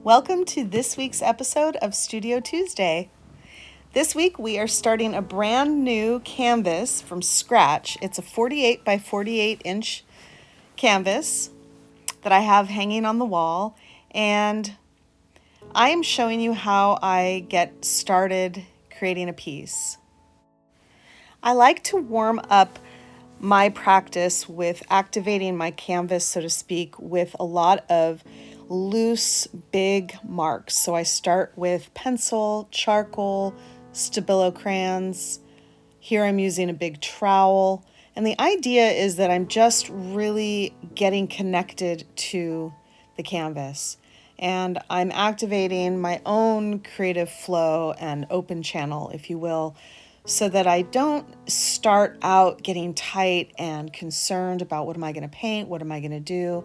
Welcome to this week's episode of Studio Tuesday. This week we are starting a brand new canvas from scratch. It's a 48 by 48 inch canvas that I have hanging on the wall, and I am showing you how I get started creating a piece. I like to warm up my practice with activating my canvas, so to speak, with a lot of loose, big marks. So I start with pencil, charcoal, Stabilo crayons. Here I'm using a big trowel. And the idea is that I'm just really getting connected to the canvas. And I'm activating my own creative flow and open channel, if you will, so that I don't start out getting tight and concerned about what am I going to paint, what am I going to do,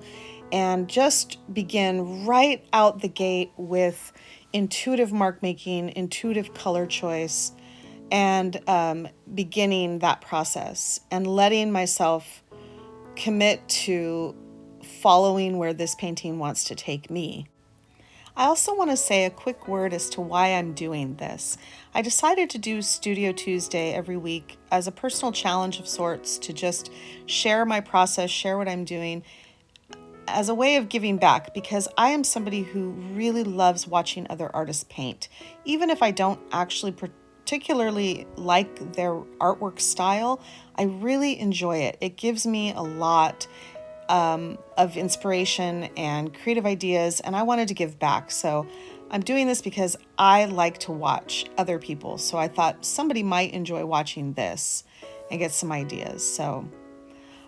and just begin right out the gate with intuitive mark making, intuitive color choice, and beginning that process and letting myself commit to following where this painting wants to take me. I also want to say a quick word as to why I'm doing this. I decided to do Studio Tuesday every week as a personal challenge of sorts to just share my process, share what I'm doing as a way of giving back, because I am somebody who really loves watching other artists paint. Even if I don't actually particularly like their artwork style, I really enjoy it. It gives me a lot of inspiration and creative ideas, and I wanted to give back. So I'm doing this because I like to watch other people. So I thought somebody might enjoy watching this and get some ideas. So,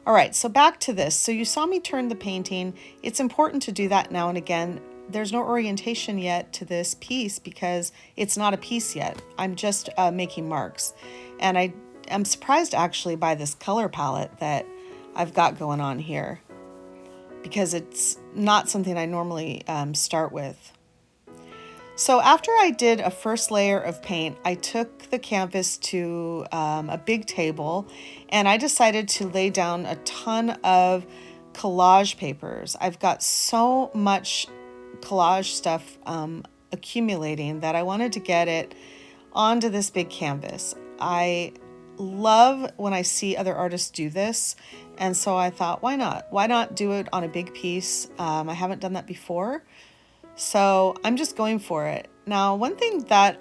all right, so back to this. So you saw me turn the painting. It's important to do that now and again. There's no orientation yet to this piece because it's not a piece yet. I'm just making marks. And I'm surprised actually by this color palette that I've got going on here, because it's not something I normally start with. So after I did a first layer of paint, I took the canvas to a big table, and I decided to lay down a ton of collage papers. I've got so much collage stuff accumulating that I wanted to get it onto this big canvas. I love when I see other artists do this, and so I thought, why not? Why not do it on a big piece? I haven't done that before, so I'm just going for it. Now, one thing that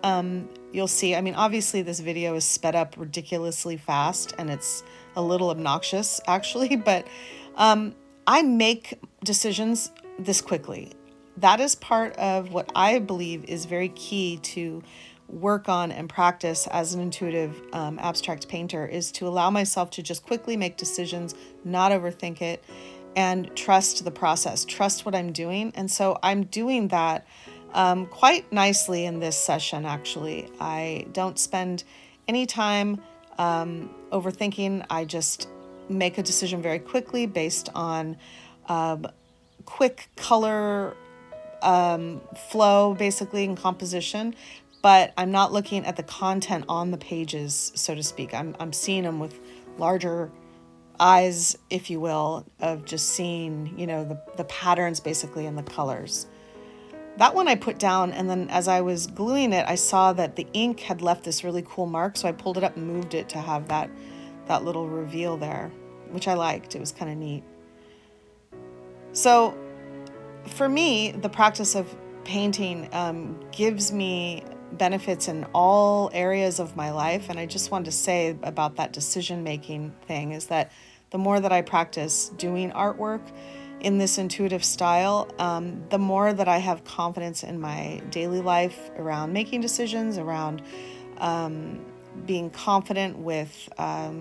you'll see, I mean, obviously this video is sped up ridiculously fast, and it's a little obnoxious actually, but I make decisions this quickly. That is part of what I believe is very key to work on and practice as an intuitive abstract painter, is to allow myself to just quickly make decisions, not overthink it, and trust the process, trust what I'm doing. And so I'm doing that quite nicely in this session, actually. I don't spend any time overthinking. I just make a decision very quickly based on quick color flow, basically, and composition. But I'm not looking at the content on the pages, so to speak. I'm seeing them with larger eyes, if you will, of just seeing, the patterns basically and the colors. That one I put down, and then as I was gluing it, I saw that the ink had left this really cool mark, so I pulled it up and moved it to have that little reveal there, which I liked. It was kind of neat. So for me, the practice of painting gives me benefits in all areas of my life. And I just wanted to say about that decision-making thing is that the more that I practice doing artwork in this intuitive style, the more that I have confidence in my daily life around making decisions, around being confident with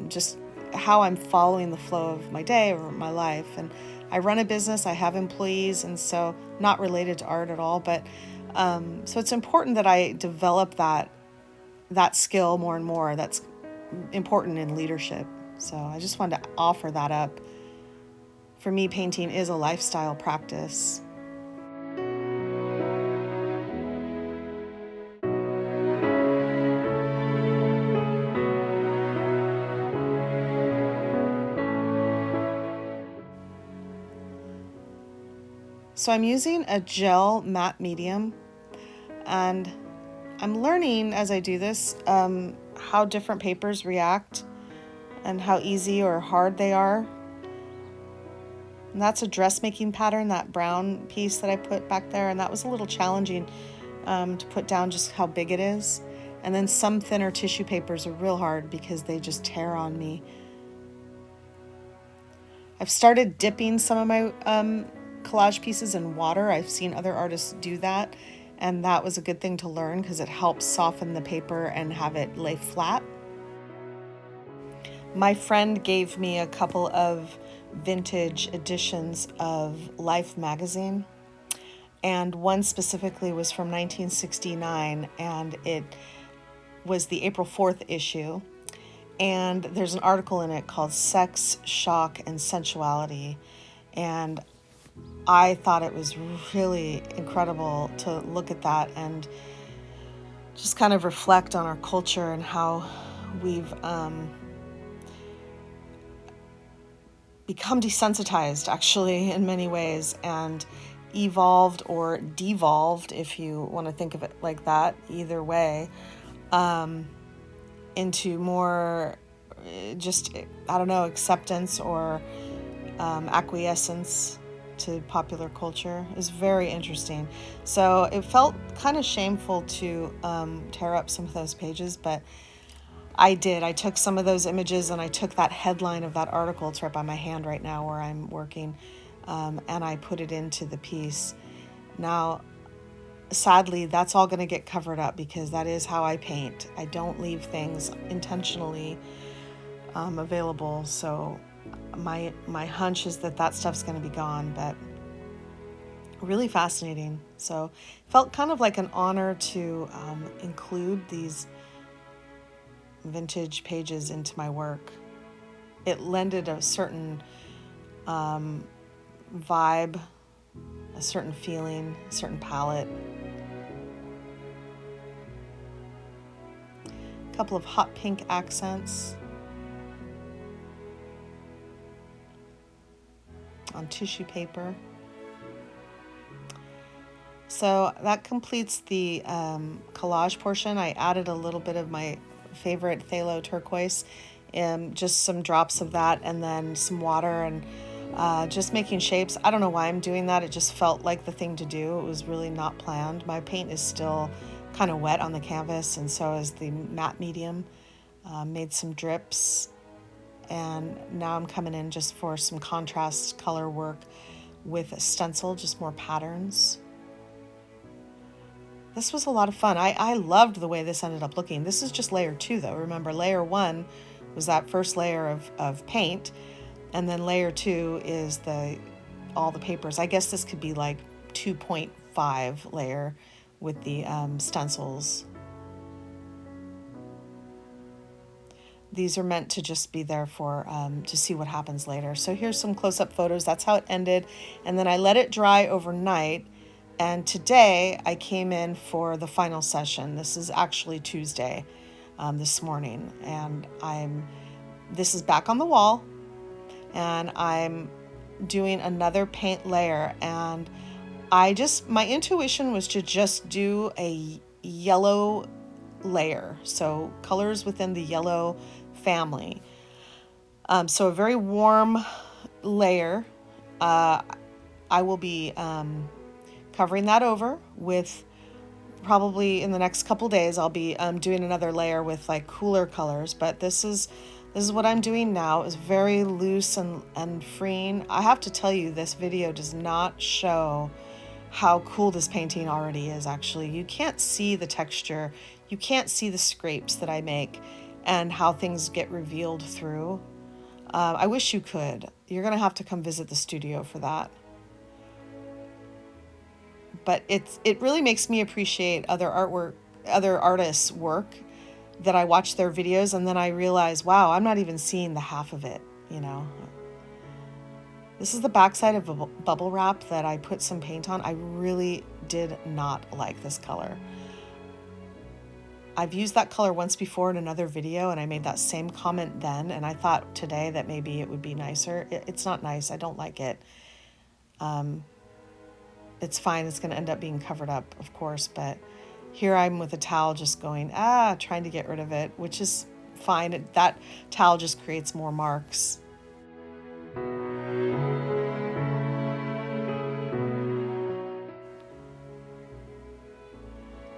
just how I'm following the flow of my day or my life. And I run a business, I have employees, and so not related to art at all, but so it's important that I develop that skill more and more. That's important in leadership. So I just wanted to offer that up. For me, painting is a lifestyle practice. So I'm using a gel matte medium, and I'm learning as I do this how different papers react and how easy or hard they are. And that's a dressmaking pattern, that brown piece that I put back there, and that was a little challenging to put down just how big it is. And then some thinner tissue papers are real hard because they just tear on me. I've started dipping some of my collage pieces in water. I've seen other artists do that, and that was a good thing to learn because it helps soften the paper and have it lay flat. My friend gave me a couple of vintage editions of Life magazine, and one specifically was from 1969, and it was the April 4th issue, and there's an article in it called Sex, Shock, and Sensuality, and I thought it was really incredible to look at that and just kind of reflect on our culture and how we've become desensitized, actually, in many ways, and evolved or devolved, if you want to think of it like that, either way, into more just, I don't know, acceptance or acquiescence to popular culture is very interesting. So it felt kind of shameful to tear up some of those pages, but I did. I took some of those images and I took that headline of that article, it's right by my hand right now where I'm working, and I put it into the piece. Now, sadly, that's all going to get covered up because that is how I paint. I don't leave things intentionally available, so my hunch is that stuff's going to be gone, but really fascinating. So felt kind of like an honor to include these vintage pages into my work. It lended a certain vibe, a certain feeling, a certain palette. A couple of hot pink accents on tissue paper. So that completes the collage portion. I added a little bit of my favorite phthalo turquoise, just some drops of that, and then some water, and just making shapes. I don't know why I'm doing that. It just felt like the thing to do. It was really not planned. My paint is still kind of wet on the canvas, and so is the matte medium. Made some drips, and now I'm coming in just for some contrast color work with a stencil, just more patterns. This was a lot of fun. I loved the way this ended up looking. This is just layer 2 though. Remember, layer 1 was that first layer of paint, and then layer 2 is all the papers. I guess this could be like 2.5 layer with the stencils. These are meant to just be there for to see what happens later. So here's some close-up photos. That's how it ended, and then I let it dry overnight. And today I came in for the final session. This is actually Tuesday, this morning, and this is back on the wall, and I'm doing another paint layer. And my intuition was to just do a yellow layer, so colors within the yellow family. So a very warm layer. I will be covering that over with, probably in the next couple days, I'll be doing another layer with like cooler colors, but this is what I'm doing now. It's very loose and freeing. I have to tell you, this video does not show how cool this painting already is. Actually, you can't see the texture, you can't see the scrapes that I make and how things get revealed through. I wish you could. You're gonna have to come visit the studio for that. But it really makes me appreciate other artists' work, that I watch their videos and then I realize, wow, I'm not even seeing the half of it, you know. This is the backside of a bubble wrap that I put some paint on. I really did not like this color. I've used that color once before in another video, and I made that same comment then, and I thought today that maybe it would be nicer. It's not nice. I don't like it. it's fine. It's going to end up being covered up, of course, but here I'm with a towel just going, trying to get rid of it, which is fine. That towel just creates more marks.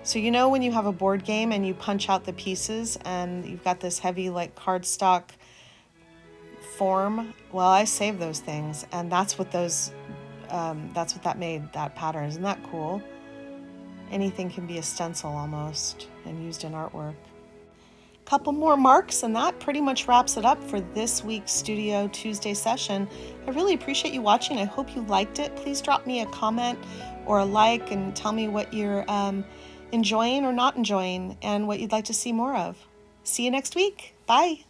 So you know when you have a board game and you punch out the pieces and you've got this heavy like cardstock form? Well, I save those things, and that's what that made, that pattern. Isn't that cool? Anything can be a stencil almost and used in artwork. Couple more marks and that pretty much wraps it up for this week's Studio Tuesday session. I really appreciate you watching. I hope you liked it. Please drop me a comment or a like and tell me what you're enjoying or not enjoying and what you'd like to see more of. See you next week. Bye.